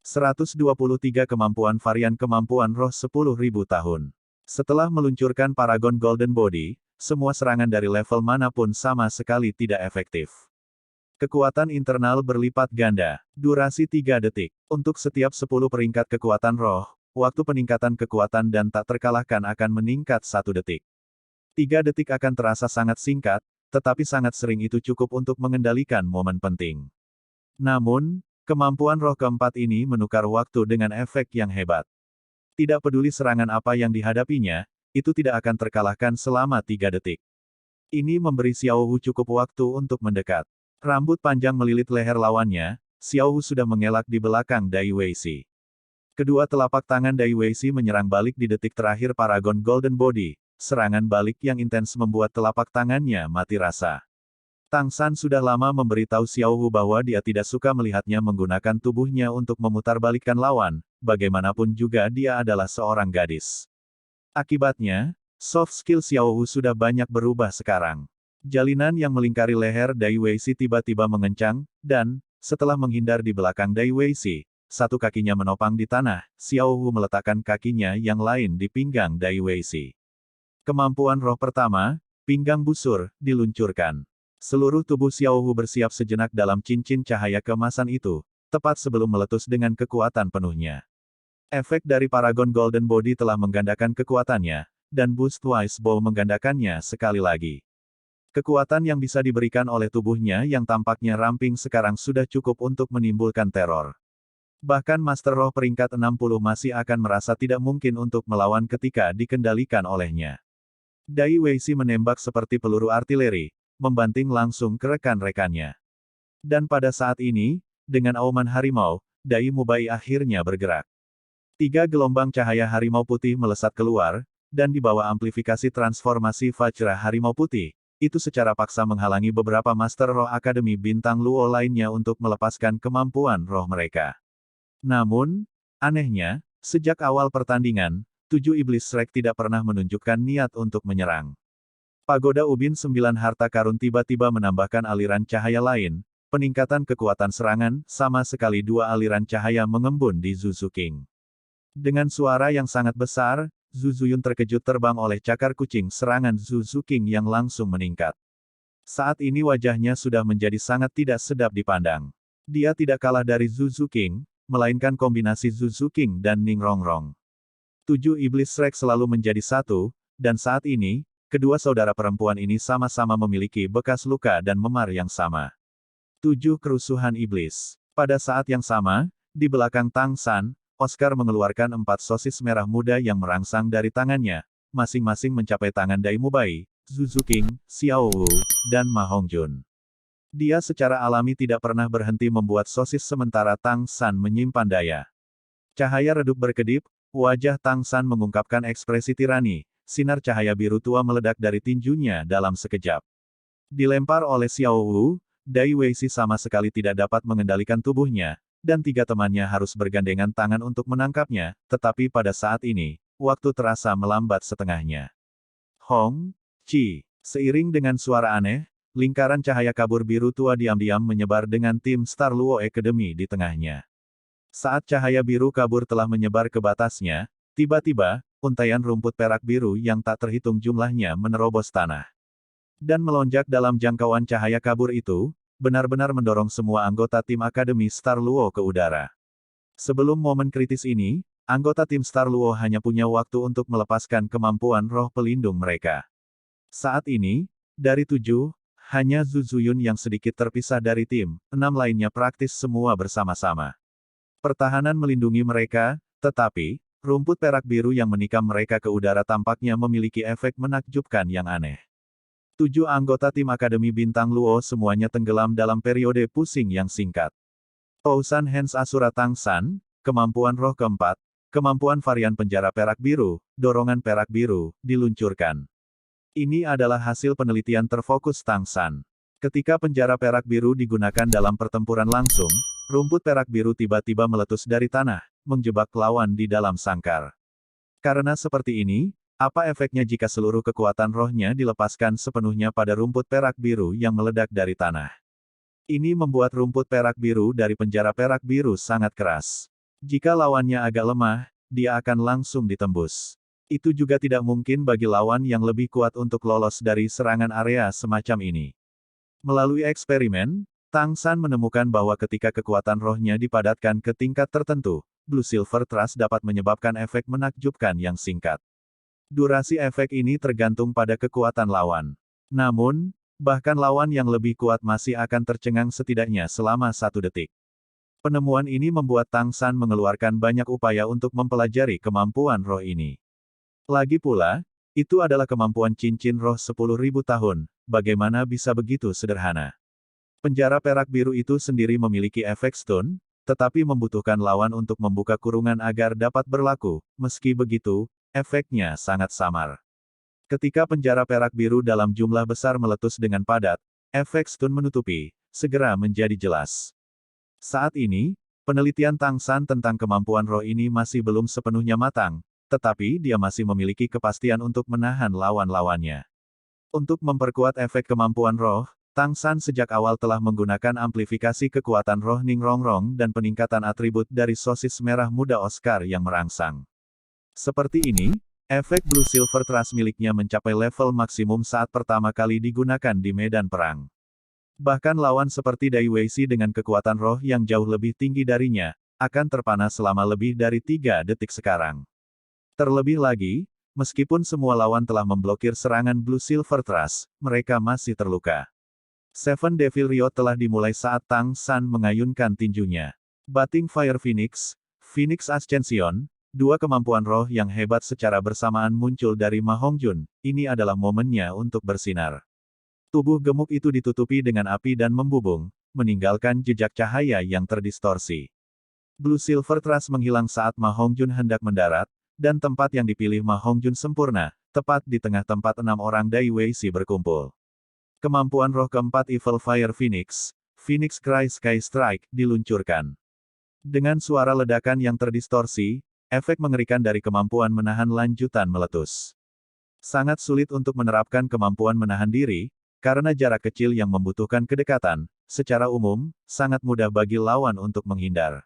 123 kemampuan varian kemampuan roh 10.000 tahun. Setelah meluncurkan Paragon Golden Body, semua serangan dari level manapun sama sekali tidak efektif. Kekuatan internal berlipat ganda, durasi 3 detik. Untuk setiap 10 peringkat kekuatan roh, waktu peningkatan kekuatan dan tak terkalahkan akan meningkat 1 detik. 3 detik akan terasa sangat singkat, tetapi sangat sering itu cukup untuk mengendalikan momen penting. Namun, kemampuan roh keempat ini menukar waktu dengan efek yang hebat. Tidak peduli serangan apa yang dihadapinya, itu tidak akan terkalahkan selama 3 detik. Ini memberi Xiao Hu cukup waktu untuk mendekat. Rambut panjang melilit leher lawannya, Xiao Hu sudah mengelak di belakang Dai Weishi. Kedua telapak tangan Dai Weishi menyerang balik di detik terakhir Paragon Golden Body, serangan balik yang intens membuat telapak tangannya mati rasa. Tang San sudah lama memberitahu Xiao Hu bahwa dia tidak suka melihatnya menggunakan tubuhnya untuk memutarbalikkan lawan, bagaimanapun juga dia adalah seorang gadis. Akibatnya, soft skill Xiao Hu sudah banyak berubah sekarang. Jalinan yang melingkari leher Dai Weishi tiba-tiba mengencang, dan, setelah menghindar di belakang Dai Weishi, satu kakinya menopang di tanah, Xiao Hu meletakkan kakinya yang lain di pinggang Dai Weishi. Kemampuan roh pertama, pinggang busur, diluncurkan. Seluruh tubuh Xiao Hu bersiap sejenak dalam cincin cahaya keemasan itu, tepat sebelum meletus dengan kekuatan penuhnya. Efek dari Paragon Golden Body telah menggandakan kekuatannya, dan Boost Wise Bow menggandakannya sekali lagi. Kekuatan yang bisa diberikan oleh tubuhnya yang tampaknya ramping sekarang sudah cukup untuk menimbulkan teror. Bahkan Master Roh peringkat 60 masih akan merasa tidak mungkin untuk melawan ketika dikendalikan olehnya. Dai Weishi menembak seperti peluru artileri, membanting langsung ke rekan-rekannya. Dan pada saat ini, dengan auman harimau, Dai Mubai akhirnya bergerak. 3 gelombang cahaya harimau putih melesat keluar, dan di bawah amplifikasi transformasi Vajra harimau putih, itu secara paksa menghalangi beberapa Master Roh Akademi Bintang Luo lainnya untuk melepaskan kemampuan roh mereka. Namun, anehnya, sejak awal pertandingan, 7 Iblis Shrek tidak pernah menunjukkan niat untuk menyerang. Pagoda Ubin 9 Harta Karun tiba-tiba menambahkan aliran cahaya lain, peningkatan kekuatan serangan, sama sekali 2 aliran cahaya mengembun di Zuzu King. Dengan suara yang sangat besar, Zuzuyun terkejut terbang oleh cakar kucing serangan Zuzu King yang langsung meningkat. Saat ini wajahnya sudah menjadi sangat tidak sedap dipandang. Dia tidak kalah dari Zuzu King, melainkan kombinasi Zuzu King dan Ning Rongrong. 7 Iblis Shrek selalu menjadi satu, dan saat ini, kedua saudara perempuan ini sama-sama memiliki bekas luka dan memar yang sama. 7 Kerusuhan Iblis. Pada saat yang sama, di belakang Tang San, Oscar mengeluarkan 4 sosis merah muda yang merangsang dari tangannya, masing-masing mencapai tangan Dai Mubai, Zuzu King, Xiao Wu, dan Ma Hongjun. Dia secara alami tidak pernah berhenti membuat sosis sementara Tang San menyimpan daya. Cahaya redup berkedip, wajah Tang San mengungkapkan ekspresi tirani. Sinar cahaya biru tua meledak dari tinjunya dalam sekejap. Dilempar oleh Xiao Wu, Dai Weishi sama sekali tidak dapat mengendalikan tubuhnya, dan 3 temannya harus bergandengan tangan untuk menangkapnya, tetapi pada saat ini, waktu terasa melambat setengahnya. Hong, Chi. Seiring dengan suara aneh, lingkaran cahaya kabur biru tua diam-diam menyebar dengan tim Star Luo Academy di tengahnya. Saat cahaya biru kabur telah menyebar ke batasnya, tiba-tiba, untaian rumput perak biru yang tak terhitung jumlahnya menerobos tanah. Dan melonjak dalam jangkauan cahaya kabur itu, benar-benar mendorong semua anggota tim Akademi Star Luo ke udara. Sebelum momen kritis ini, anggota tim Star Luo hanya punya waktu untuk melepaskan kemampuan roh pelindung mereka. Saat ini, dari 7, hanya Zuzuyun yang sedikit terpisah dari tim, 6 lainnya praktis semua bersama-sama. Pertahanan melindungi mereka, tetapi, rumput perak biru yang menikam mereka ke udara tampaknya memiliki efek menakjubkan yang aneh. 7 anggota tim Akademi Bintang Luo semuanya tenggelam dalam periode pusing yang singkat. Tousan Hands Asura Tang San, kemampuan roh keempat, kemampuan varian penjara perak biru, dorongan perak biru, diluncurkan. Ini adalah hasil penelitian terfokus Tang San. Ketika penjara perak biru digunakan dalam pertempuran langsung, rumput perak biru tiba-tiba meletus dari tanah, menjebak lawan di dalam sangkar. Karena seperti ini, apa efeknya jika seluruh kekuatan rohnya dilepaskan sepenuhnya pada rumput perak biru yang meledak dari tanah? Ini membuat rumput perak biru dari penjara perak biru sangat keras. Jika lawannya agak lemah, dia akan langsung ditembus. Itu juga tidak mungkin bagi lawan yang lebih kuat untuk lolos dari serangan area semacam ini. Melalui eksperimen, Tang San menemukan bahwa ketika kekuatan rohnya dipadatkan ke tingkat tertentu, Blue Silver Trust dapat menyebabkan efek menakjubkan yang singkat. Durasi efek ini tergantung pada kekuatan lawan. Namun, bahkan lawan yang lebih kuat masih akan tercengang setidaknya selama 1 detik. Penemuan ini membuat Tang San mengeluarkan banyak upaya untuk mempelajari kemampuan roh ini. Lagi pula, itu adalah kemampuan cincin roh 10.000 tahun, bagaimana bisa begitu sederhana. Penjara perak biru itu sendiri memiliki efek stun, tetapi membutuhkan lawan untuk membuka kurungan agar dapat berlaku, meski begitu, efeknya sangat samar. Ketika penjara perak biru dalam jumlah besar meletus dengan padat, efek stun menutupi, segera menjadi jelas. Saat ini, penelitian Tang San tentang kemampuan roh ini masih belum sepenuhnya matang, tetapi dia masih memiliki kepastian untuk menahan lawan-lawannya. Untuk memperkuat efek kemampuan roh, Tang San sejak awal telah menggunakan amplifikasi kekuatan roh Ning Rongrong dan peningkatan atribut dari sosis merah muda Oscar yang merangsang. Seperti ini, efek Blue Silver Trust miliknya mencapai level maksimum saat pertama kali digunakan di medan perang. Bahkan lawan seperti Dai Weishi dengan kekuatan roh yang jauh lebih tinggi darinya, akan terpana selama lebih dari 3 detik sekarang. Terlebih lagi, meskipun semua lawan telah memblokir serangan Blue Silver Trust, mereka masih terluka. Seven Devil Riot telah dimulai saat Tang San mengayunkan tinjunya. Bating Fire Phoenix, Phoenix Ascension, dua kemampuan roh yang hebat secara bersamaan muncul dari Ma Hongjun, ini adalah momennya untuk bersinar. Tubuh gemuk itu ditutupi dengan api dan membubung, meninggalkan jejak cahaya yang terdistorsi. Blue Silver Trust menghilang saat Ma Hongjun hendak mendarat, dan tempat yang dipilih Ma Hongjun sempurna, tepat di tengah tempat 6 orang Dai Weishi berkumpul. Kemampuan roh keempat Evil Fire Phoenix, Phoenix Cry Sky Strike, diluncurkan. Dengan suara ledakan yang terdistorsi, efek mengerikan dari kemampuan menahan lanjutan meletus. Sangat sulit untuk menerapkan kemampuan menahan diri, karena jarak kecil yang membutuhkan kedekatan, secara umum, sangat mudah bagi lawan untuk menghindar.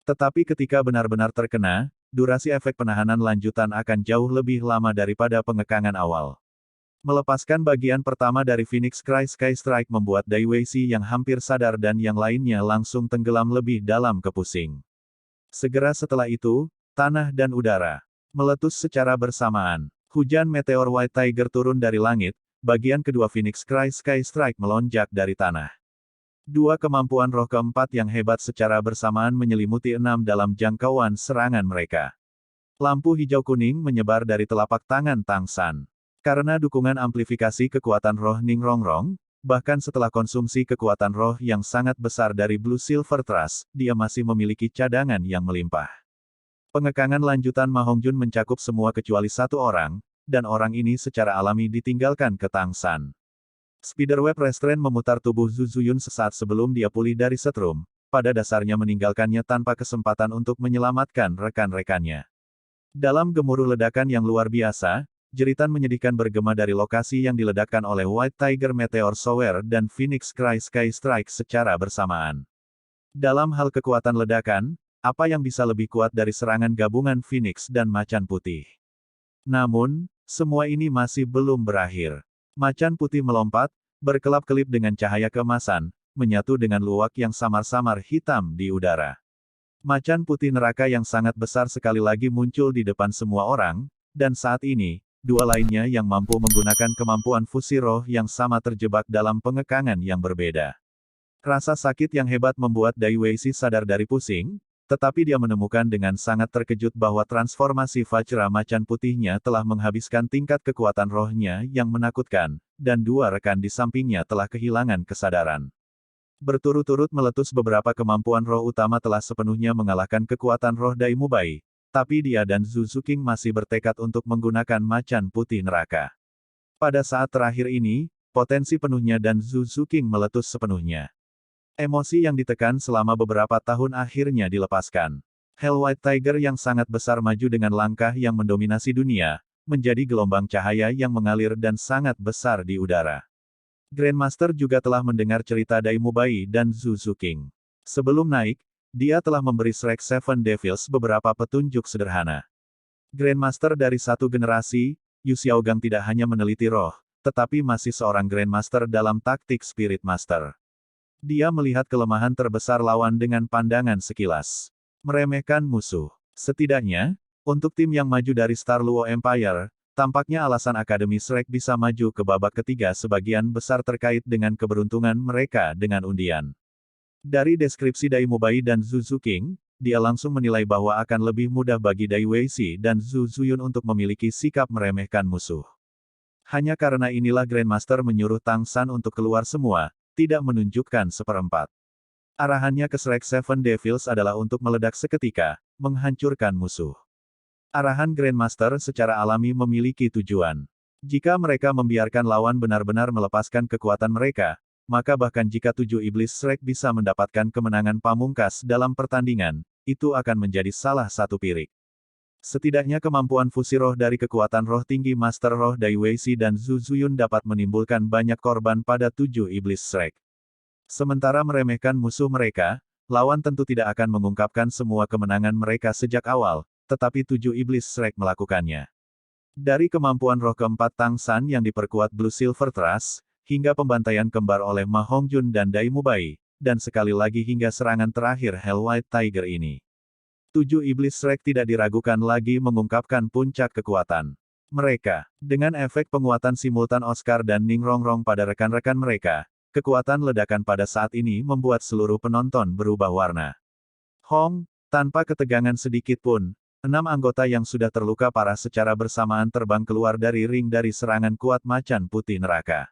Tetapi ketika benar-benar terkena, durasi efek penahanan lanjutan akan jauh lebih lama daripada pengekangan awal. Melepaskan bagian pertama dari Phoenix Cry Sky Strike membuat Dai Weishi yang hampir sadar dan yang lainnya langsung tenggelam lebih dalam ke pusing. Segera setelah itu, tanah dan udara meletus secara bersamaan. Hujan meteor White Tiger turun dari langit, bagian kedua Phoenix Cry Sky Strike melonjak dari tanah. Dua kemampuan roh keempat yang hebat secara bersamaan menyelimuti 6 dalam jangkauan serangan mereka. Lampu hijau kuning menyebar dari telapak tangan Tang San. Karena dukungan amplifikasi kekuatan roh Ning Rongrong, bahkan setelah konsumsi kekuatan roh yang sangat besar dari Blue Silver Trust, dia masih memiliki cadangan yang melimpah. Pengekangan lanjutan Ma Hongjun mencakup semua kecuali 1 orang, dan orang ini secara alami ditinggalkan ke Tang San. Spiderweb Restraint memutar tubuh Zhu Zuyun sesaat sebelum dia pulih dari setrum, pada dasarnya meninggalkannya tanpa kesempatan untuk menyelamatkan rekan-rekannya. Dalam gemuruh ledakan yang luar biasa, jeritan menyedihkan bergema dari lokasi yang diledakkan oleh White Tiger Meteor Shower dan Phoenix Cry Sky Strike secara bersamaan. Dalam hal kekuatan ledakan, apa yang bisa lebih kuat dari serangan gabungan Phoenix dan Macan Putih? Namun, semua ini masih belum berakhir. Macan Putih melompat, berkelap-kelip dengan cahaya keemasan, menyatu dengan luwak yang samar-samar hitam di udara. Macan Putih neraka yang sangat besar sekali lagi muncul di depan semua orang, dan saat ini, dua lainnya yang mampu menggunakan kemampuan fusi roh yang sama terjebak dalam pengekangan yang berbeda. Rasa sakit yang hebat membuat Dai Weishi sadar dari pusing, tetapi dia menemukan dengan sangat terkejut bahwa transformasi Vajra Macan Putihnya telah menghabiskan tingkat kekuatan rohnya yang menakutkan, dan dua rekan di sampingnya telah kehilangan kesadaran. Berturut-turut meletus beberapa kemampuan roh utama telah sepenuhnya mengalahkan kekuatan roh Dai Mubai, tapi dia dan Zhu Zuqing masih bertekad untuk menggunakan Macan Putih neraka. Pada saat terakhir ini, potensi penuhnya dan Zhu Zuqing meletus sepenuhnya. Emosi yang ditekan selama beberapa tahun akhirnya dilepaskan. Hell White Tiger yang sangat besar maju dengan langkah yang mendominasi dunia, menjadi gelombang cahaya yang mengalir dan sangat besar di udara. Grandmaster juga telah mendengar cerita Dai Mubai dan Zhu Zuqing. Sebelum naik, dia telah memberi Shrek Seven Devils beberapa petunjuk sederhana. Grandmaster dari satu generasi, Yu Xiaogang tidak hanya meneliti roh, tetapi masih seorang Grandmaster dalam taktik Spirit Master. Dia melihat kelemahan terbesar lawan dengan pandangan sekilas. Meremehkan musuh. Setidaknya, untuk tim yang maju dari Star Luo Empire, tampaknya alasan Akademi Shrek bisa maju ke babak ketiga sebagian besar terkait dengan keberuntungan mereka dengan undian. Dari deskripsi Dai Mubai dan Zhu Zuqing, dia langsung menilai bahwa akan lebih mudah bagi Dai Weishi dan Zhu Zuyun untuk memiliki sikap meremehkan musuh. Hanya karena inilah Grandmaster menyuruh Tang San untuk keluar semua, tidak menunjukkan seperempat. Arahannya ke Shrek Seven Devils adalah untuk meledak seketika, menghancurkan musuh. Arahan Grandmaster secara alami memiliki tujuan. Jika mereka membiarkan lawan benar-benar melepaskan kekuatan mereka, maka bahkan jika 7 iblis Shrek bisa mendapatkan kemenangan pamungkas dalam pertandingan, itu akan menjadi salah satu pirik. Setidaknya kemampuan fusi roh dari kekuatan roh tinggi Master Roh Dai Weishi dan Zhu Zuyun dapat menimbulkan banyak korban pada 7 iblis Shrek. Sementara meremehkan musuh mereka, lawan tentu tidak akan mengungkapkan semua kemenangan mereka sejak awal, tetapi 7 iblis Shrek melakukannya. Dari kemampuan roh keempat Tang San yang diperkuat Blue Silver Trust, hingga pembantaian kembar oleh Ma Hongjun dan Dai Mubai, dan sekali lagi hingga serangan terakhir Hell White Tiger ini. 7 iblis Shrek tidak diragukan lagi mengungkapkan puncak kekuatan mereka. Dengan efek penguatan simultan Oscar dan Ning Rongrong pada rekan-rekan mereka, kekuatan ledakan pada saat ini membuat seluruh penonton berubah warna. Hong, tanpa ketegangan sedikit pun, 6 anggota yang sudah terluka parah secara bersamaan terbang keluar dari ring dari serangan kuat macan putih neraka.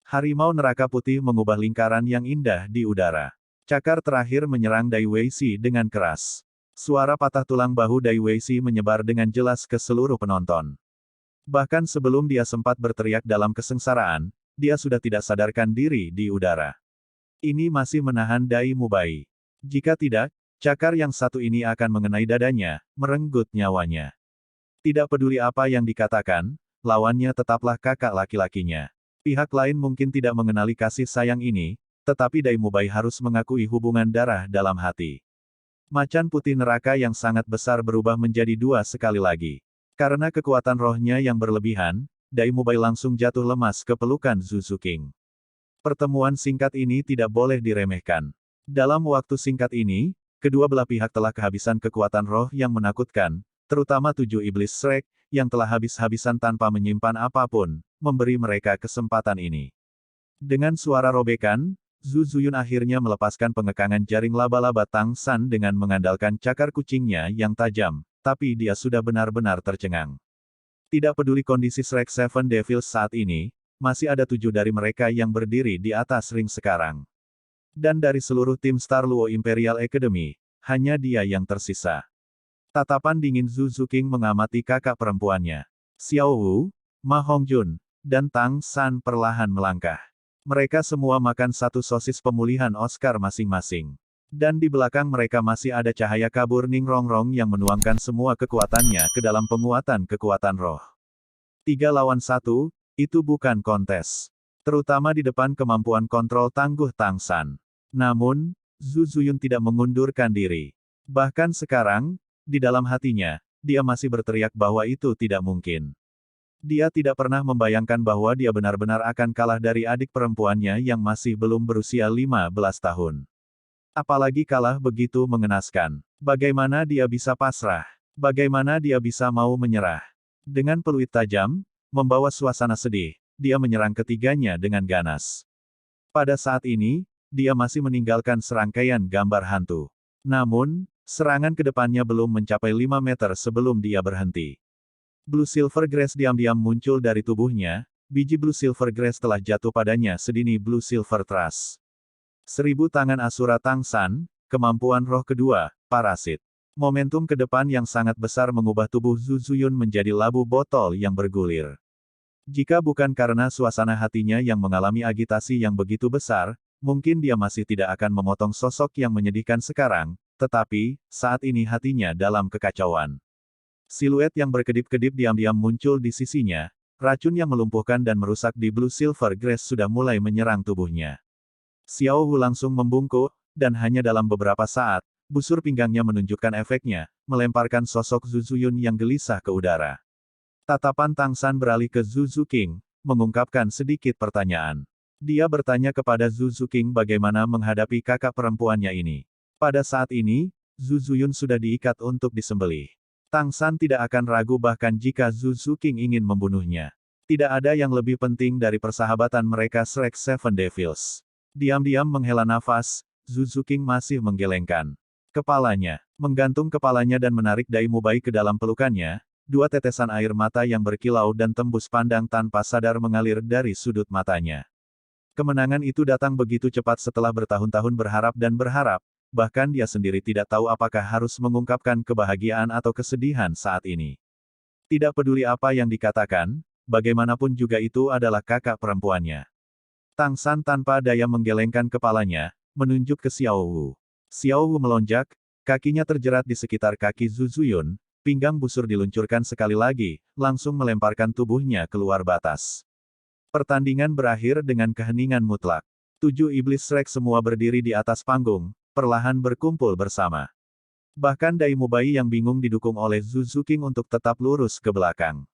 Harimau neraka putih mengubah lingkaran yang indah di udara. Cakar terakhir menyerang Dai Weishi dengan keras. Suara patah tulang bahu Dai Weishi menyebar dengan jelas ke seluruh penonton. Bahkan sebelum dia sempat berteriak dalam kesengsaraan, dia sudah tidak sadarkan diri di udara. Ini masih menahan Dai Mubai. Jika tidak, cakar yang satu ini akan mengenai dadanya, merenggut nyawanya. Tidak peduli apa yang dikatakan, lawannya tetaplah kakak laki-lakinya. Pihak lain mungkin tidak mengenali kasih sayang ini, tetapi Dai Mubai harus mengakui hubungan darah dalam hati. Macan putih neraka yang sangat besar berubah menjadi 2 sekali lagi. Karena kekuatan rohnya yang berlebihan, Dai Mubai langsung jatuh lemas ke pelukan Zhu Zuqing. Pertemuan singkat ini tidak boleh diremehkan. Dalam waktu singkat ini, kedua belah pihak telah kehabisan kekuatan roh yang menakutkan, terutama 7 iblis Shrek, yang telah habis-habisan tanpa menyimpan apapun, memberi mereka kesempatan ini. Dengan suara robekan, Zhu Zuyun akhirnya melepaskan pengekangan jaring laba-laba Tang San dengan mengandalkan cakar kucingnya yang tajam, tapi dia sudah benar-benar tercengang. Tidak peduli kondisi Shrek Seven Devils saat ini, masih ada 7 dari mereka yang berdiri di atas ring sekarang. Dan dari seluruh tim Star Luo Imperial Academy, hanya dia yang tersisa. Tatapan dingin Zhu Zuqing mengamati kakak perempuannya. Xiao Wu, Ma Hongjun, dan Tang San perlahan melangkah. Mereka semua makan satu sosis pemulihan Oscar masing-masing. Dan di belakang mereka masih ada cahaya kabur Ning Rongrong yang menuangkan semua kekuatannya ke dalam penguatan kekuatan roh. 3 lawan 1, itu bukan kontes. Terutama di depan kemampuan kontrol tangguh Tang San. Namun, Zhu Zuyun tidak mengundurkan diri. Bahkan sekarang, di dalam hatinya, dia masih berteriak bahwa itu tidak mungkin. Dia tidak pernah membayangkan bahwa dia benar-benar akan kalah dari adik perempuannya yang masih belum berusia 15 tahun. Apalagi kalah begitu mengenaskan. Bagaimana dia bisa pasrah? Bagaimana dia bisa mau menyerah? Dengan peluit tajam, membawa suasana sedih, dia menyerang ketiganya dengan ganas. Pada saat ini, dia masih meninggalkan serangkaian gambar hantu. Namun, serangan ke depannya belum mencapai 5 meter sebelum dia berhenti. Blue Silver Grass diam-diam muncul dari tubuhnya, biji Blue Silver Grass telah jatuh padanya sedini Blue Silver Trust. 1000 tangan Asura Tang San, kemampuan roh kedua, parasit. Momentum ke depan yang sangat besar mengubah tubuh Zhu Zuyun menjadi labu botol yang bergulir. Jika bukan karena suasana hatinya yang mengalami agitasi yang begitu besar, mungkin dia masih tidak akan memotong sosok yang menyedihkan sekarang, tetapi, saat ini hatinya dalam kekacauan. Siluet yang berkedip-kedip diam-diam muncul di sisinya, racun yang melumpuhkan dan merusak di Blue Silver Grass sudah mulai menyerang tubuhnya. Xiao Wu langsung membungkuk, dan hanya dalam beberapa saat, Busur pinggangnya menunjukkan efeknya, melemparkan sosok Zuzuyun yang gelisah ke udara. Tatapan Tang San beralih ke Zuzu King, mengungkapkan sedikit pertanyaan. Dia bertanya kepada Zuzu King bagaimana menghadapi kakak perempuannya ini. Pada saat ini, Zuzuyun sudah diikat untuk disembelih. Tang San tidak akan ragu bahkan jika Zuzu King ingin membunuhnya. Tidak ada yang lebih penting dari persahabatan mereka Shrek Seven Devils. Diam-diam menghela nafas, Zuzu King masih menggelengkan kepalanya, menggantung kepalanya dan menarik Dai Mubai ke dalam pelukannya, dua tetesan air mata yang berkilau dan tembus pandang tanpa sadar mengalir dari sudut matanya. Kemenangan itu datang begitu cepat setelah bertahun-tahun berharap, bahkan dia sendiri tidak tahu apakah harus mengungkapkan kebahagiaan atau kesedihan saat ini. Tidak peduli apa yang dikatakan, bagaimanapun juga itu adalah kakak perempuannya. Tang San tanpa daya menggelengkan kepalanya, menunjuk ke Xiao Wu. Xiao Wu melonjak, kakinya terjerat di sekitar kaki Zuzuyun, pinggang busur diluncurkan sekali lagi, langsung melemparkan tubuhnya keluar batas. Pertandingan berakhir dengan keheningan mutlak. 7 iblis Shrek semua berdiri di atas panggung, perlahan berkumpul bersama. Bahkan Dai Mubai yang bingung didukung oleh Zuzu King untuk tetap lurus ke belakang.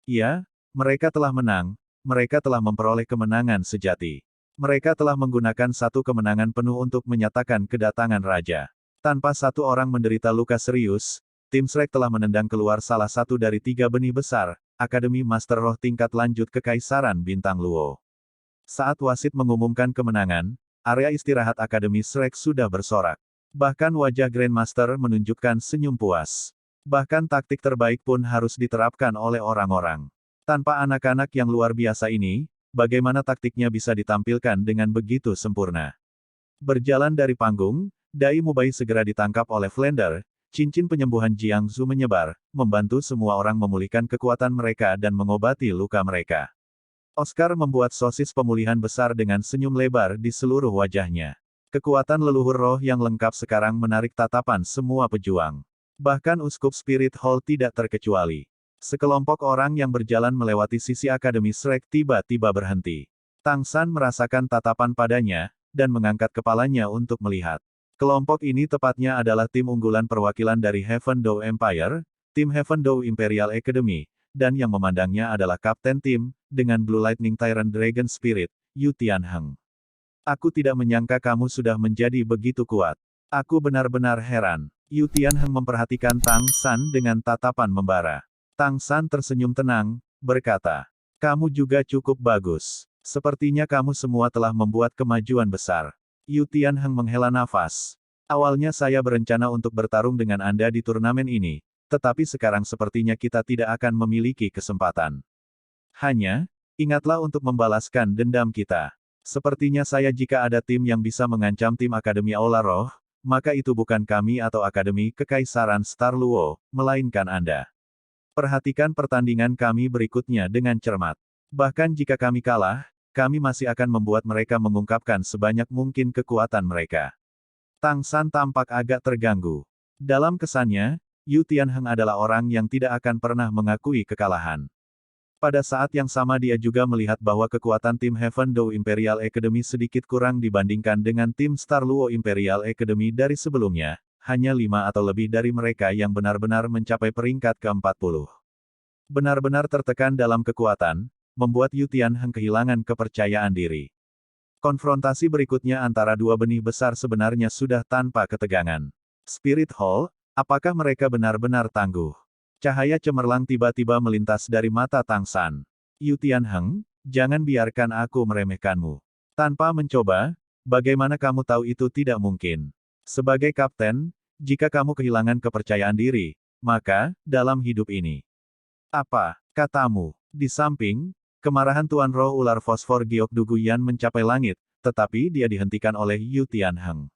Ya, mereka telah menang, mereka telah memperoleh kemenangan sejati. Mereka telah menggunakan satu kemenangan penuh untuk menyatakan kedatangan raja. Tanpa satu orang menderita luka serius, tim Shrek telah menendang keluar salah satu dari 3 benih besar, Akademi Master Roh tingkat lanjut Kekaisaran Bintang Luo. Saat wasit mengumumkan kemenangan, area istirahat Akademi Shrek sudah bersorak. Bahkan wajah Grandmaster menunjukkan senyum puas. Bahkan taktik terbaik pun harus diterapkan oleh orang-orang. Tanpa anak-anak yang luar biasa ini, bagaimana taktiknya bisa ditampilkan dengan begitu sempurna? Berjalan dari panggung, Dai Mubai segera ditangkap oleh Flender, cincin penyembuhan Jiangzu menyebar, membantu semua orang memulihkan kekuatan mereka dan mengobati luka mereka. Oscar membuat sosis pemulihan besar dengan senyum lebar di seluruh wajahnya. Kekuatan leluhur roh yang lengkap sekarang menarik tatapan semua pejuang. Bahkan Uskup Spirit Hall tidak terkecuali. Sekelompok orang yang berjalan melewati sisi Akademi Shrek tiba-tiba berhenti. Tang San merasakan tatapan padanya, dan mengangkat kepalanya untuk melihat. Kelompok ini tepatnya adalah tim unggulan perwakilan dari Heaven Dou Empire, tim Heaven Dou Imperial Academy, dan yang memandangnya adalah Kapten Tim, dengan Blue Lightning Tyrant Dragon Spirit, Yu Tianheng. Aku tidak menyangka kamu sudah menjadi begitu kuat. Aku benar-benar heran. Yu Tianheng memperhatikan Tang San dengan tatapan membara. Tang San tersenyum tenang, berkata, kamu juga cukup bagus. Sepertinya kamu semua telah membuat kemajuan besar. Yu Tianheng menghela nafas. Awalnya saya berencana untuk bertarung dengan Anda di turnamen ini, tetapi sekarang sepertinya kita tidak akan memiliki kesempatan. Hanya, ingatlah untuk membalaskan dendam kita. Sepertinya saya jika ada tim yang bisa mengancam tim Akademi Aula Roh, maka itu bukan kami atau Akademi Kekaisaran Star Luo, melainkan Anda. Perhatikan pertandingan kami berikutnya dengan cermat. Bahkan jika kami kalah, kami masih akan membuat mereka mengungkapkan sebanyak mungkin kekuatan mereka. Tang San tampak agak terganggu. Dalam kesannya, Yu Tianheng adalah orang yang tidak akan pernah mengakui kekalahan. Pada saat yang sama dia juga melihat bahwa kekuatan tim Heaven Dou Imperial Academy sedikit kurang dibandingkan dengan tim Star Luo Imperial Academy dari sebelumnya, hanya 5 atau lebih dari mereka yang benar-benar mencapai peringkat ke-40. Benar-benar tertekan dalam kekuatan, membuat Yu Tianheng kehilangan kepercayaan diri. Konfrontasi berikutnya antara dua benih besar sebenarnya sudah tanpa ketegangan. Spirit Hall, apakah mereka benar-benar tangguh? Cahaya cemerlang tiba-tiba melintas dari mata Tang San. Yu Tianheng, jangan biarkan aku meremehkanmu. Tanpa mencoba, bagaimana kamu tahu itu tidak mungkin? Sebagai kapten, jika kamu kehilangan kepercayaan diri, maka, dalam hidup ini. Apa, katamu? Di samping, kemarahan Tuan Roh Ular Fosfor Giok Duguyan mencapai langit, tetapi dia dihentikan oleh Yu Tianheng.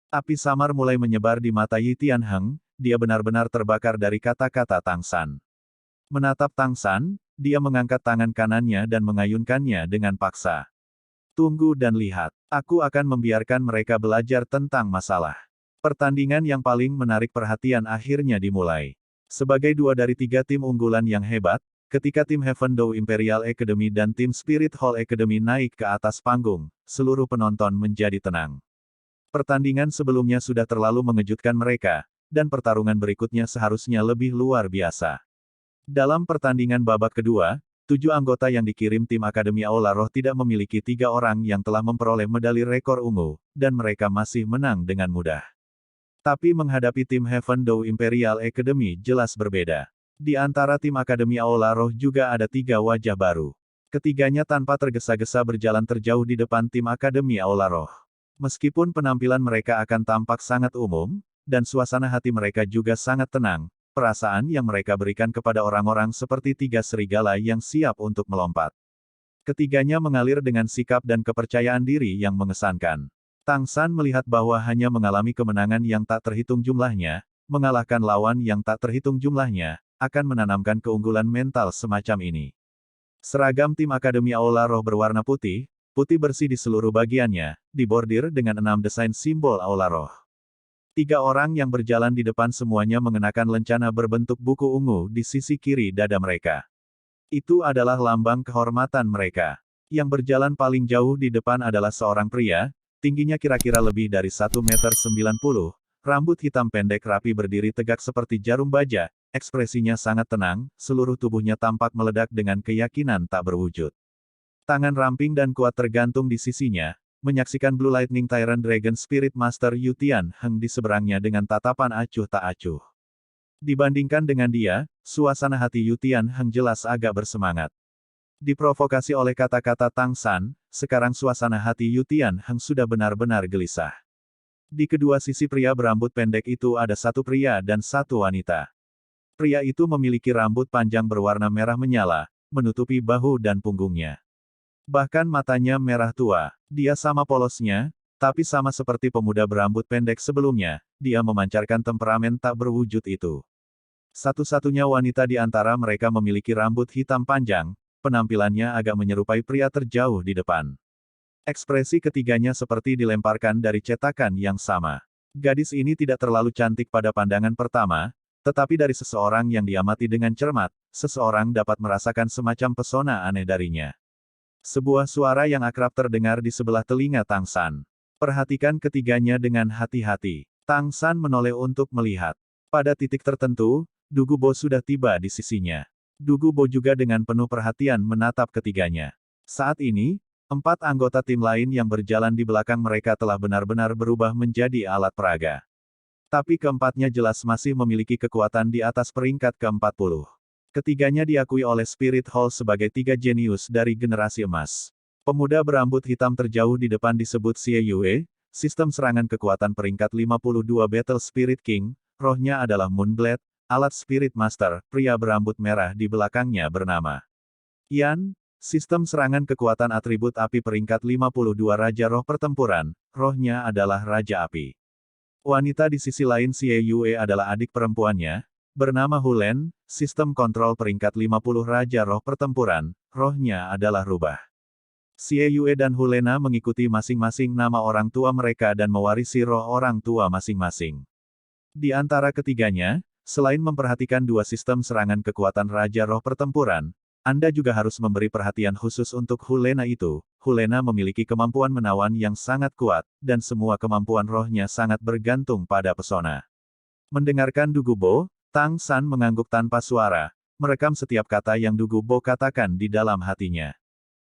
Api samar mulai menyebar di mata Yu Tianheng, dia benar-benar terbakar dari kata-kata Tang San. Menatap Tang San, dia mengangkat tangan kanannya dan mengayunkannya dengan paksa. Tunggu dan lihat, aku akan membiarkan mereka belajar tentang masalah. Pertandingan yang paling menarik perhatian akhirnya dimulai. Sebagai 2 dari 3 tim unggulan yang hebat, ketika tim Heaven Dou Imperial Academy dan tim Spirit Hall Academy naik ke atas panggung, seluruh penonton menjadi tenang. Pertandingan sebelumnya sudah terlalu mengejutkan mereka, dan pertarungan berikutnya seharusnya lebih luar biasa. Dalam pertandingan babak kedua, 7 anggota yang dikirim tim Akademi Aula Roh tidak memiliki 3 orang yang telah memperoleh medali rekor ungu, dan mereka masih menang dengan mudah. Tapi menghadapi tim Heaven Dow Imperial Academy jelas berbeda. Di antara tim Akademi Aula Roh juga ada 3 wajah baru. Ketiganya tanpa tergesa-gesa berjalan terjauh di depan tim Akademi Aula Roh. Meskipun penampilan mereka akan tampak sangat umum, dan suasana hati mereka juga sangat tenang, perasaan yang mereka berikan kepada orang-orang seperti 3 serigala yang siap untuk melompat. Ketiganya mengalir dengan sikap dan kepercayaan diri yang mengesankan. Tang San melihat bahwa hanya mengalami kemenangan yang tak terhitung jumlahnya, mengalahkan lawan yang tak terhitung jumlahnya, akan menanamkan keunggulan mental semacam ini. Seragam tim Akademi Aula Roh berwarna putih, putih bersih di seluruh bagiannya, dibordir dengan 6 desain simbol Aula Roh. 3 orang yang berjalan di depan semuanya mengenakan lencana berbentuk buku ungu di sisi kiri dada mereka. Itu adalah lambang kehormatan mereka. Yang berjalan paling jauh di depan adalah seorang pria, tingginya kira-kira lebih dari 1,90 meter, rambut hitam pendek rapi berdiri tegak seperti jarum baja, ekspresinya sangat tenang, seluruh tubuhnya tampak meledak dengan keyakinan tak berwujud. Tangan ramping dan kuat tergantung di sisinya, menyaksikan Blue Lightning Tyrant Dragon Spirit Master Yu Tian Heng di seberangnya dengan tatapan acuh tak acuh. Dibandingkan dengan dia, suasana hati Yu Tian Heng jelas agak bersemangat. Diprovokasi oleh kata-kata Tang San, sekarang suasana hati Yu Tian Heng sudah benar-benar gelisah. Di kedua sisi pria berambut pendek itu ada satu pria dan satu wanita. Pria itu memiliki rambut panjang berwarna merah menyala, menutupi bahu dan punggungnya. Bahkan matanya merah tua. Dia sama polosnya, tapi sama seperti pemuda berambut pendek sebelumnya, dia memancarkan temperamen tak berwujud itu. Satu-satunya wanita di antara mereka memiliki rambut hitam panjang, penampilannya agak menyerupai pria terjauh di depan. Ekspresi ketiganya seperti dilemparkan dari cetakan yang sama. Gadis ini tidak terlalu cantik pada pandangan pertama, tetapi dari seseorang yang diamati dengan cermat, seseorang dapat merasakan semacam pesona aneh darinya. Sebuah suara yang akrab terdengar di sebelah telinga Tang San. Perhatikan ketiganya dengan hati-hati. Tang San menoleh untuk melihat. Pada titik tertentu, Du Gubo sudah tiba di sisinya. Du Gubo juga dengan penuh perhatian menatap ketiganya. Saat ini, 4 anggota tim lain yang berjalan di belakang mereka telah benar-benar berubah menjadi alat peraga. Tapi keempatnya jelas masih memiliki kekuatan di atas peringkat ke-40. Ketiganya diakui oleh Spirit Hall sebagai 3 jenius dari generasi emas. Pemuda berambut hitam terjauh di depan disebut Xie Yue, sistem serangan kekuatan peringkat 52 Battle Spirit King, rohnya adalah Moonblade, alat Spirit Master, pria berambut merah di belakangnya bernama Yan, sistem serangan kekuatan atribut api peringkat 52 Raja Roh Pertempuran, rohnya adalah Raja Api. Wanita di sisi lain Xie Yue adalah adik perempuannya, bernama Hulen, sistem kontrol peringkat 50 Raja Roh Pertempuran, rohnya adalah Rubah. Xie Yue dan Hulena mengikuti masing-masing nama orang tua mereka dan mewarisi roh orang tua masing-masing. Di antara ketiganya, selain memperhatikan 2 sistem serangan kekuatan Raja Roh Pertempuran, Anda juga harus memberi perhatian khusus untuk Hulena itu. Hulena memiliki kemampuan menawan yang sangat kuat, dan semua kemampuan rohnya sangat bergantung pada pesona. Mendengarkan Du Gubo, Tang San mengangguk tanpa suara, merekam setiap kata yang Du Gubo katakan di dalam hatinya.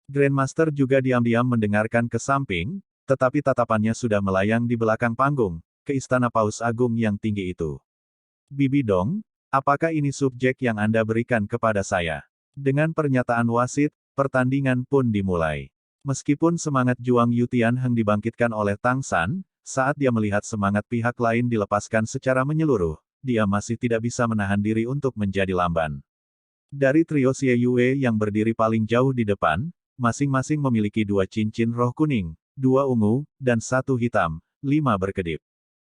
Grandmaster juga diam-diam mendengarkan ke samping, tetapi tatapannya sudah melayang di belakang panggung, ke Istana Paus Agung yang tinggi itu. Bibi Dong, apakah ini subjek yang Anda berikan kepada saya? Dengan pernyataan wasit, pertandingan pun dimulai. Meskipun semangat juang Yu Tian Heng dibangkitkan oleh Tang San, saat dia melihat semangat pihak lain dilepaskan secara menyeluruh, dia masih tidak bisa menahan diri untuk menjadi lamban. Dari trio Xie Yue yang berdiri paling jauh di depan, masing-masing memiliki 2 cincin roh kuning, 2 ungu, dan 1 hitam, 5 berkedip.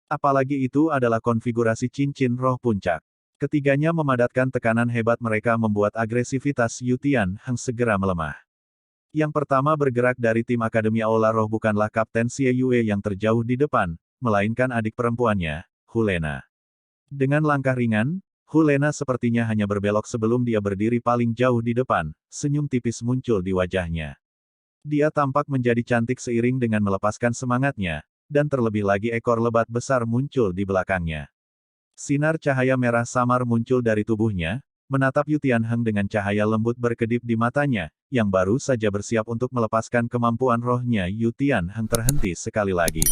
Apalagi itu adalah konfigurasi cincin roh puncak. Ketiganya memadatkan tekanan hebat mereka membuat agresivitas Yu Tian Heng segera melemah. Yang pertama bergerak dari tim Akademi Aula Roh bukanlah Kapten Xie Yue yang terjauh di depan, melainkan adik perempuannya, Hulena. Dengan langkah ringan, Hulena sepertinya hanya berbelok sebelum dia berdiri paling jauh di depan, senyum tipis muncul di wajahnya. Dia tampak menjadi cantik seiring dengan melepaskan semangatnya, dan terlebih lagi ekor lebat besar muncul di belakangnya. Sinar cahaya merah samar muncul dari tubuhnya, menatap Yu Tianheng dengan cahaya lembut berkedip di matanya, yang baru saja bersiap untuk melepaskan kemampuan rohnya. Yu Tianheng terhenti sekali lagi.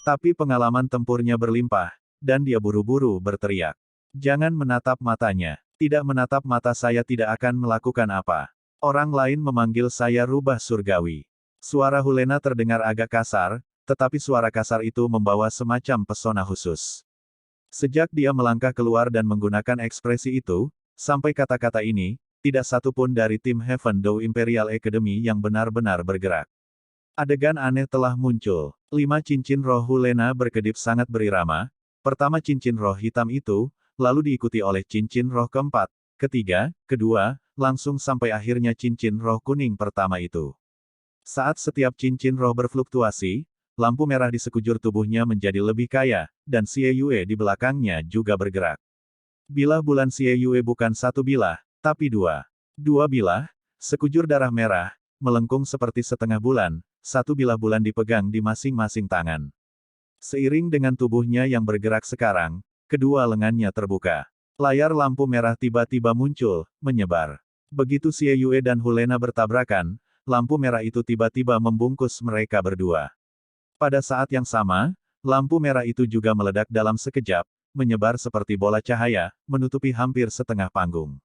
Tapi pengalaman tempurnya berlimpah, dan dia buru-buru berteriak. Jangan menatap matanya. Tidak menatap mata saya tidak akan melakukan apa. Orang lain memanggil saya rubah surgawi. Suara Hulena terdengar agak kasar, tetapi suara kasar itu membawa semacam pesona khusus. Sejak dia melangkah keluar dan menggunakan ekspresi itu, sampai kata-kata ini, tidak satu pun dari tim Heaven Dou Imperial Academy yang benar-benar bergerak. Adegan aneh telah muncul. 5 cincin roh Hulena berkedip sangat berirama. Pertama cincin roh hitam itu, lalu diikuti oleh cincin roh keempat, ketiga, kedua, langsung sampai akhirnya cincin roh kuning pertama itu. Saat setiap cincin roh berfluktuasi, lampu merah di sekujur tubuhnya menjadi lebih kaya, dan Xie Yue di belakangnya juga bergerak. Bilah bulan Xie Yue bukan satu bilah, tapi dua. Dua bilah, sekujur darah merah, melengkung seperti setengah bulan, satu bilah bulan dipegang di masing-masing tangan. Seiring dengan tubuhnya yang bergerak sekarang, kedua lengannya terbuka. Layar lampu merah tiba-tiba muncul, menyebar. Begitu Xie Yue dan Hulena bertabrakan, lampu merah itu tiba-tiba membungkus mereka berdua. Pada saat yang sama, lampu merah itu juga meledak dalam sekejap, menyebar seperti bola cahaya, menutupi hampir setengah panggung.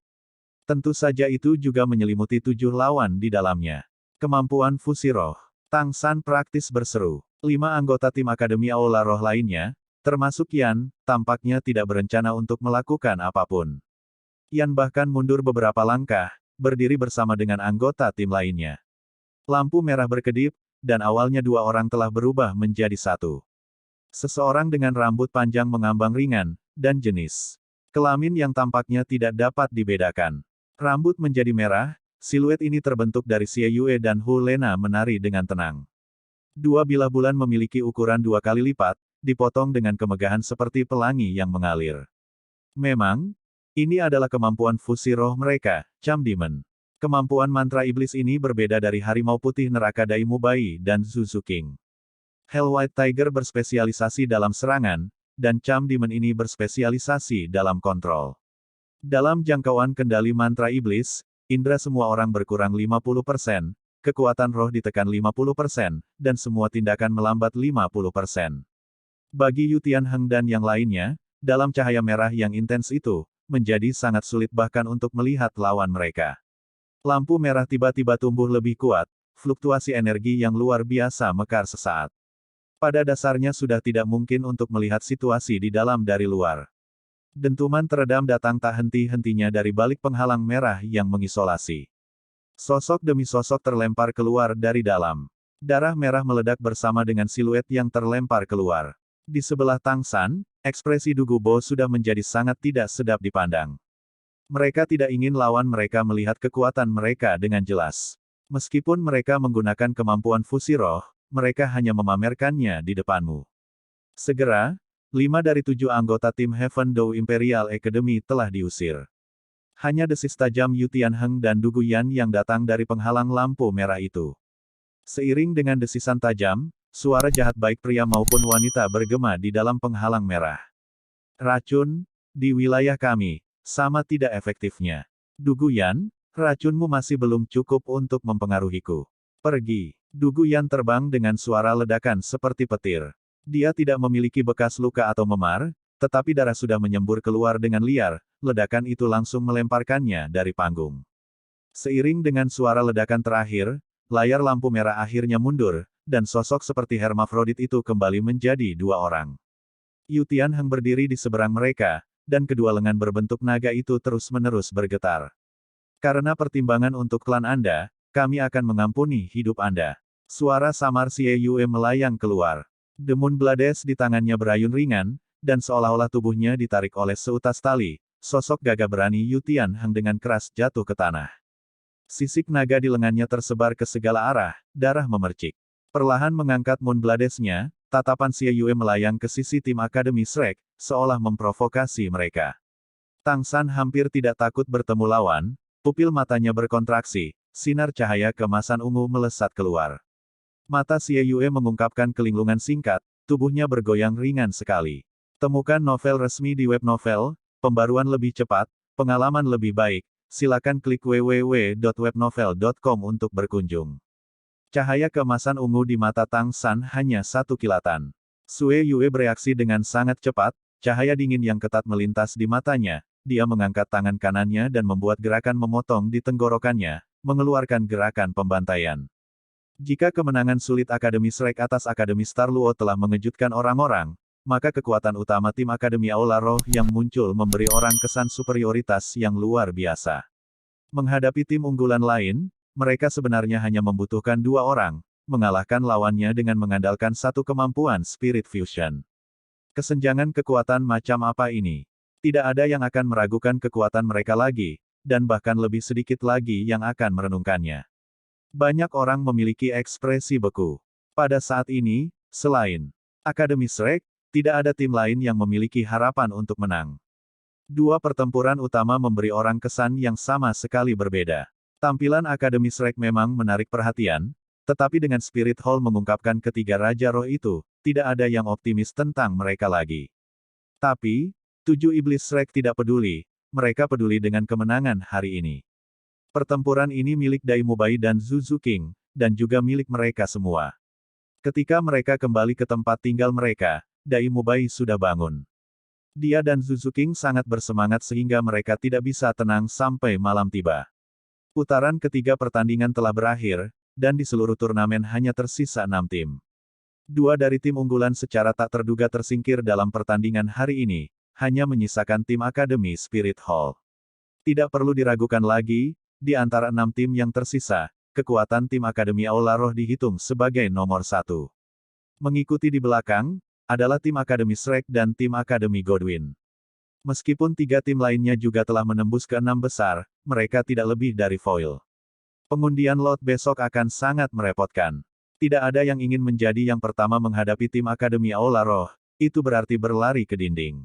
Tentu saja itu juga menyelimuti 7 lawan di dalamnya. Kemampuan fusi roh. Tang San praktis berseru. 5 anggota tim Akademi Aula Roh lainnya, termasuk Yan, tampaknya tidak berencana untuk melakukan apapun. Yan bahkan mundur beberapa langkah, berdiri bersama dengan anggota tim lainnya. Lampu merah berkedip, dan awalnya 2 orang telah berubah menjadi 1. Seseorang dengan rambut panjang mengambang ringan, dan jenis kelamin yang tampaknya tidak dapat dibedakan. Rambut menjadi merah, siluet ini terbentuk dari Xie Yue dan Hulena menari dengan tenang. 2 bilah bulan memiliki ukuran 2 kali lipat, dipotong dengan kemegahan seperti pelangi yang mengalir. Memang, ini adalah kemampuan fusi roh mereka, Cham Demon. Kemampuan mantra iblis ini berbeda dari harimau putih neraka Daimu Bai dan Zuzu King. Hell White Tiger berspesialisasi dalam serangan, dan Cham Demon ini berspesialisasi dalam kontrol. Dalam jangkauan kendali mantra iblis, indera semua orang berkurang 50%, kekuatan roh ditekan 50%, dan semua tindakan melambat 50%. Bagi Yu Tianheng dan yang lainnya, dalam cahaya merah yang intens itu, menjadi sangat sulit bahkan untuk melihat lawan mereka. Lampu merah tiba-tiba tumbuh lebih kuat, fluktuasi energi yang luar biasa mekar sesaat. Pada dasarnya sudah tidak mungkin untuk melihat situasi di dalam dari luar. Dentuman teredam datang tak henti-hentinya dari balik penghalang merah yang mengisolasi. Sosok demi sosok terlempar keluar dari dalam. Darah merah meledak bersama dengan siluet yang terlempar keluar. Di sebelah Tang San, ekspresi Dugu Bo sudah menjadi sangat tidak sedap dipandang. Mereka tidak ingin lawan mereka melihat kekuatan mereka dengan jelas. Meskipun mereka menggunakan kemampuan fusi roh, mereka hanya memamerkannya di depanmu. Segera, 5 dari 7 anggota tim Heaven Dou Imperial Academy telah diusir. Hanya desis tajam Yu Tianheng dan Dugu Yan yang datang dari penghalang lampu merah itu. Seiring dengan desisan tajam, suara jahat baik pria maupun wanita bergema di dalam penghalang merah. Racun, di wilayah kami, sama tidak efektifnya. Dugu Yan, racunmu masih belum cukup untuk mempengaruhiku. Pergi. Dugu Yan terbang dengan suara ledakan seperti petir. Dia tidak memiliki bekas luka atau memar, tetapi darah sudah menyembur keluar dengan liar, ledakan itu langsung melemparkannya dari panggung. Seiring dengan suara ledakan terakhir, layar lampu merah akhirnya mundur, dan sosok seperti hermafrodit itu kembali menjadi 2 orang. Yu Tianheng berdiri di seberang mereka, dan kedua lengan berbentuk naga itu terus-menerus bergetar. Karena pertimbangan untuk klan Anda, kami akan mengampuni hidup Anda. Suara samar Xie Yue melayang keluar. The Moon Blades di tangannya berayun ringan, dan seolah-olah tubuhnya ditarik oleh seutas tali, sosok gagah berani Yu Tianheng dengan keras jatuh ke tanah. Sisik naga di lengannya tersebar ke segala arah, darah memercik. Perlahan mengangkat Moon Blades-nya, tatapan Xie Yue melayang ke sisi tim Akademi Shrek, seolah memprovokasi mereka. Tang San hampir tidak takut bertemu lawan, pupil matanya berkontraksi, sinar cahaya keemasan ungu melesat keluar. Mata Xie Yue mengungkapkan kelinglungan singkat, tubuhnya bergoyang ringan sekali. Temukan novel resmi di web novel, pembaruan lebih cepat, pengalaman lebih baik, silakan klik www.webnovel.com untuk berkunjung. Cahaya keemasan ungu di mata Tang San hanya satu kilatan. Sue Yue bereaksi dengan sangat cepat, cahaya dingin yang ketat melintas di matanya, dia mengangkat tangan kanannya dan membuat gerakan memotong di tenggorokannya, mengeluarkan gerakan pembantaian. Jika kemenangan sulit Akademi Shrek atas Akademi Star Luo telah mengejutkan orang-orang, maka kekuatan utama tim Akademi Aula Roh yang muncul memberi orang kesan superioritas yang luar biasa. Menghadapi tim unggulan lain, mereka sebenarnya hanya membutuhkan 2 orang, mengalahkan lawannya dengan mengandalkan satu kemampuan Spirit Fusion. Kesenjangan kekuatan macam apa ini? Tidak ada yang akan meragukan kekuatan mereka lagi, dan bahkan lebih sedikit lagi yang akan merenungkannya. Banyak orang memiliki ekspresi beku. Pada saat ini, selain Akademi Shrek, tidak ada tim lain yang memiliki harapan untuk menang. 2 pertempuran utama memberi orang kesan yang sama sekali berbeda. Tampilan Akademi Shrek memang menarik perhatian, tetapi dengan Spirit Hall mengungkapkan ketiga Raja Roh itu, tidak ada yang optimis tentang mereka lagi. Tapi, 7 Iblis Shrek tidak peduli, mereka peduli dengan kemenangan hari ini. Pertempuran ini milik Daimubai dan Zuzu King, dan juga milik mereka semua. Ketika mereka kembali ke tempat tinggal mereka, Daimubai sudah bangun. Dia dan Zuzu King sangat bersemangat sehingga mereka tidak bisa tenang sampai malam tiba. Putaran ketiga pertandingan telah berakhir, dan di seluruh turnamen hanya tersisa 6 tim. 2 dari tim unggulan secara tak terduga tersingkir dalam pertandingan hari ini, hanya menyisakan tim Akademi Spirit Hall. Tidak perlu diragukan lagi, di antara 6 tim yang tersisa, kekuatan tim Akademi Aula Roh dihitung sebagai nomor 1. Mengikuti di belakang, adalah tim Akademi Shrek dan tim Akademi Godwin. Meskipun 3 tim lainnya juga telah menembus ke 6 besar, mereka tidak lebih dari foil. Pengundian lot besok akan sangat merepotkan. Tidak ada yang ingin menjadi yang pertama menghadapi tim Akademi Aula Roh, itu berarti berlari ke dinding.